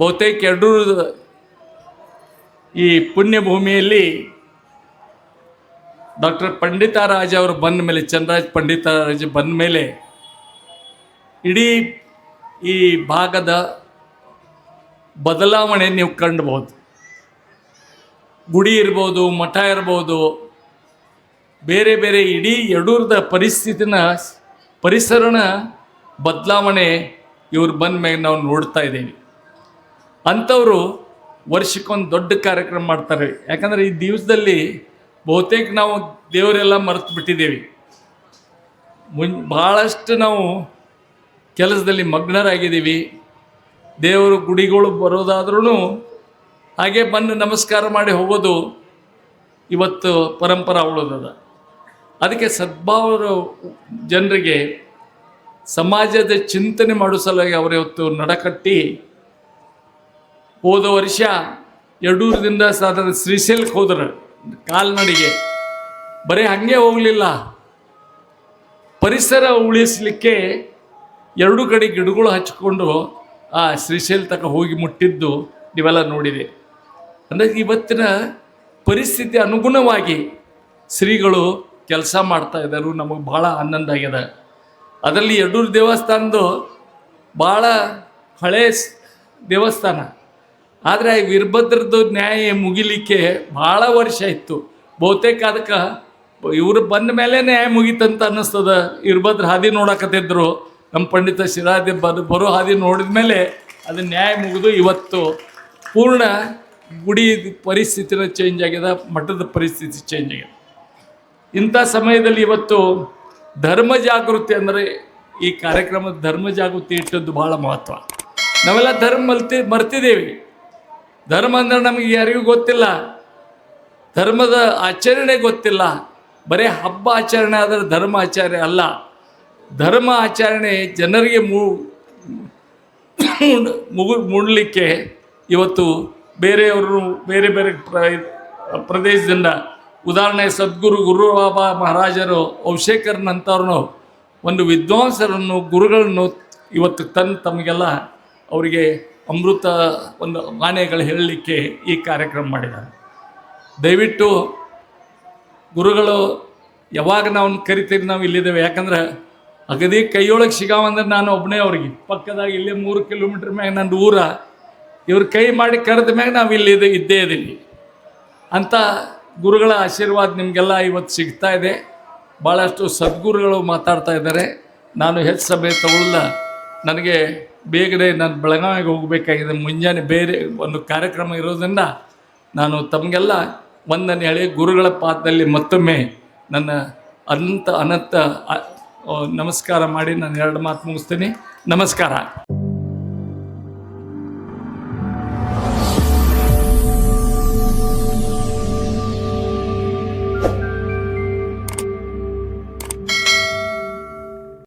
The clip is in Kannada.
ಬಹುತೇಕ ಯಡೂರು ಈ ಪುಣ್ಯಭೂಮಿಯಲ್ಲಿ ಡಾಕ್ಟರ್ ಪಂಡಿತಾರಾಜ್ ಅವರು ಬಂದ ಮೇಲೆ, ಚನ್ನರಾಜ್ ಪಂಡಿತಾರಾಜ್ ಬಂದ ಮೇಲೆ ಇಡೀ ಈ ಭಾಗದ ಬದಲಾವಣೆ ನೀವು ಕಂಡಬಹುದು. ಗುಡಿ ಇರ್ಬೋದು, ಮಠ ಇರ್ಬೋದು, ಬೇರೆ ಬೇರೆ ಇಡೀ ಯಡೂರದ ಪರಿಸರನ ಬದಲಾವಣೆ ಇವ್ರು ಬಂದ ಮೇಲೆ ನಾವು ನೋಡ್ತಾ ಇದ್ದೀವಿ. ಅಂಥವರು ವರ್ಷಕ್ಕೊಂದು ದೊಡ್ಡ ಕಾರ್ಯಕ್ರಮ ಮಾಡ್ತಾರೆ. ಯಾಕಂದರೆ ಈ ದಿವಸದಲ್ಲಿ ಬಹುತೇಕ ನಾವು ದೇವರೆಲ್ಲ ಮರೆತು ಬಿಟ್ಟಿದ್ದೇವೆ. ಭಾಳಷ್ಟು ನಾವು ಕೆಲಸದಲ್ಲಿ ಮಗ್ನರಾಗಿದ್ದೀವಿ. ದೇವರು ಗುಡಿಗಳು ಬರೋದಾದ್ರೂ ಹಾಗೆ ಬಂದು ನಮಸ್ಕಾರ ಮಾಡಿ ಹೋಗೋದು ಇವತ್ತು ಪರಂಪರಾ ಉಳಿದದ. ಅದಕ್ಕೆ ಸದ್ಭಾವದ ಜನರಿಗೆ ಸಮಾಜದ ಚಿಂತನೆ ಮಾಡೋ ಸಲುವಾಗಿ ಅವರು ಇವತ್ತು ನಡಕಟ್ಟಿ ಹೋದ ವರ್ಷ ಯಡೂರದಿಂದ ಸಾಧಾರಣ ಶ್ರೀಶೈಲಕ್ಕೆ ಹೋದ್ರೆ ಕಾಲ್ನಡಿಗೆ. ಬರೀ ಹಾಗೆ ಹೋಗಲಿಲ್ಲ, ಪರಿಸರ ಉಳಿಸಲಿಕ್ಕೆ ಎರಡೂ ಕಡೆ ಗಿಡಗಳು ಹಚ್ಕೊಂಡು ಆ ಶ್ರೀಶೈಲ ತನಕ ಹೋಗಿ ಮುಟ್ಟಿದ್ದು ನೀವೆಲ್ಲ ನೋಡಿದೆ. ಅಂದರೆ ಇವತ್ತಿನ ಪರಿಸ್ಥಿತಿ ಅನುಗುಣವಾಗಿ ಶ್ರೀಗಳು ಕೆಲಸ ಮಾಡ್ತಾ ಇದ್ದಾರೆ. ನಮಗೆ ಭಾಳ ಆನಂದ ಆಗಿದೆ. ಅದರಲ್ಲಿ ಯಡೂರು ದೇವಸ್ಥಾನದ್ದು ಭಾಳ ಹಳೆ ದೇವಸ್ಥಾನ. ಆದರೆ ವೀರಭದ್ರದ್ದು ನ್ಯಾಯ ಮುಗಿಲಿಕ್ಕೆ ಭಾಳ ವರ್ಷ ಇತ್ತು. ಬಹುತೇಕ ಅದಕ್ಕೆ ಇವರು ಬಂದ ಮೇಲೆ ನ್ಯಾಯ ಮುಗೀತಂತ ಅನ್ನಿಸ್ತದ. ವೀರಭದ್ರ ಹಾದಿ ನೋಡಕತ್ತಿದ್ರು, ನಮ್ಮ ಪಂಡಿತ ಶಿರಾದಿ ಬರೋ ಹಾದಿ ನೋಡಿದ ಮೇಲೆ ಅದು ನ್ಯಾಯ ಮುಗಿದು ಇವತ್ತು ಪೂರ್ಣ ಗುಡಿ ಪರಿಸ್ಥಿತಿನ ಚೇಂಜ್ ಆಗಿದೆ, ಮಠದ ಪರಿಸ್ಥಿತಿ ಚೇಂಜ್ ಆಗಿದೆ. ಇಂಥ ಸಮಯದಲ್ಲಿ ಇವತ್ತು ಧರ್ಮ ಜಾಗೃತಿ ಅಂದರೆ ಈ ಕಾರ್ಯಕ್ರಮದ ಧರ್ಮ ಜಾಗೃತಿ ಇಟ್ಟದ್ದು ಭಾಳ ಮಹತ್ವ. ನಾವೆಲ್ಲ ಧರ್ಮ ಮರ್ತಿದ್ದೇವೆ. ಧರ್ಮ ಅಂದರೆ ನಮಗೆ ಯಾರಿಗೂ ಗೊತ್ತಿಲ್ಲ, ಧರ್ಮದ ಆಚರಣೆ ಗೊತ್ತಿಲ್ಲ. ಬರೀ ಹಬ್ಬ ಆಚರಣೆ ಆದರೆ ಧರ್ಮ ಆಚರಣೆ ಅಲ್ಲ. ಧರ್ಮ ಆಚರಣೆ ಜನರಿಗೆ ಮೂಡಲಿಕ್ಕೆ ಇವತ್ತು ಬೇರೆಯವರು ಬೇರೆ ಬೇರೆ ಪ್ರದೇಶದಿಂದ, ಉದಾಹರಣೆ ಸದ್ಗುರು ಗುರು ಬಾಬಾ ಮಹಾರಾಜರು, ಔಷೇಕರ್ನಂಥವ್ರನ್ನು ಒಂದು ವಿದ್ವಾಂಸರನ್ನು ಗುರುಗಳನ್ನು ಇವತ್ತು ತಮಗೆಲ್ಲ ಅವರಿಗೆ ಅಮೃತ ಒಂದು ಮಾನ್ಯಗಳು ಹೇಳಲಿಕ್ಕೆ ಈ ಕಾರ್ಯಕ್ರಮ ಮಾಡಿದ್ದಾರೆ. ದಯವಿಟ್ಟು ಗುರುಗಳು ಯಾವಾಗ ನಾವು ಕರಿತೀವಿ, ನಾವು ಇಲ್ಲಿದ್ದೇವೆ. ಯಾಕಂದ್ರೆ ಅಗದಿ ಕೈಯೊಳಗೆ ಸಿಗಾವಂದ್ರೆ ನಾನು ಒಬ್ಬನೇ ಅವ್ರಿಗೆ ಪಕ್ಕದಾಗ ಇಲ್ಲೇ 3 ಕಿಲೋಮೀಟ್ರ್ ಮ್ಯಾಗ ನಂದು ಊರ. ಇವ್ರು ಕೈ ಮಾಡಿ ಕರೆದ ಮ್ಯಾಗ ನಾವು ಇಲ್ಲಿ ಇದ್ದೇ ಇದ್ದೀವಿ. ಅಂಥ ಗುರುಗಳ ಆಶೀರ್ವಾದ ನಿಮಗೆಲ್ಲ ಇವತ್ತು ಸಿಗ್ತಾ ಇದೆ. ಭಾಳಷ್ಟು ಸದ್ಗುರುಗಳು ಮಾತಾಡ್ತಾ ಇದ್ದಾರೆ. ನಾನು ಹೆಚ್ಚು ಸಮಯ ತಗೊಳ್ಳಲ್ಲ, ನನಗೆ ಬೇಗನೆ ನಾನು ಬೆಳಗಾವಿಗೆ ಹೋಗಬೇಕಾಗಿದೆ. ಮುಂಜಾನೆ ಬೇರೆ ಒಂದು ಕಾರ್ಯಕ್ರಮ ಇರೋದ್ರಿಂದ ನಾನು ತಮಗೆಲ್ಲ ವಂದನೆ ಹೇಳಿ ಗುರುಗಳ ಪಾದದಲ್ಲಿ ಮತ್ತೊಮ್ಮೆ ನನ್ನ ಅನಂತ ನಮಸ್ಕಾರ ಮಾಡಿ ನಾನು 2 ಮಾತು ಮುಗಿಸ್ತೀನಿ. ನಮಸ್ಕಾರ.